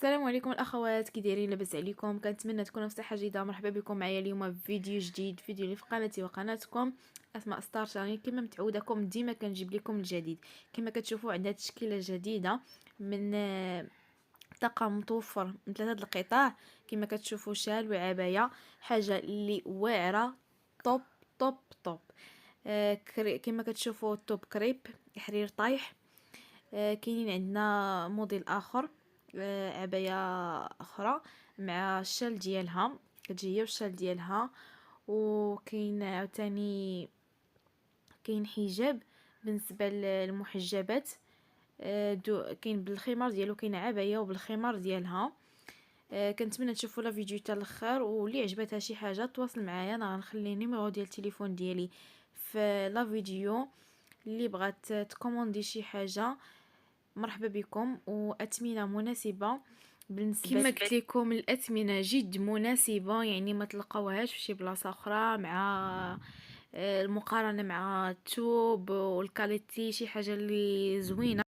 السلام عليكم الاخوات، كي دايرين؟ لاباس عليكم؟ كنتمنى تكونوا في صحه جيده. مرحبا بكم معايا اليوم في فيديو جديد، فيديو اللي في قناتي وقناتكم اسماء ستار شانيل. كما متعودكم ديما كنجيب لكم الجديد. كما كتشوفوا عندنا تشكيله جديده من طقم متوفر من ثلاثه القطاع. كما كتشوفوا شال وعبايه، حاجه اللي واعره توب توب توب. كما كتشوفوا توب كريب حرير طايح. كاينين عندنا موديل اخر، عباية اخرى مع الشال ديالها، كتجي هي والشال ديالها. وكاين عاوتاني كاين حجاب بالنسبه للمحجبات. كاين بالخمار ديالو، كاين عباية وبالخمار ديالها. كنتمنى تشوفوا لا فيديو حتى الاخر، واللي عجبتها شي حاجه تواصل معايا. انا غنخلي النيميرو ديال التليفون ديالي في لا فيديو. اللي بغات تكوموندي شي حاجه مرحبا بكم. واثمنه مناسبه بالنسبه كما قلت لكم، الاثمنه جد مناسبه، يعني ما تلقاوهاش في شي بلاصه اخرى. مع المقارنه مع التوب والكاليتي، شي حاجه اللي زوينه.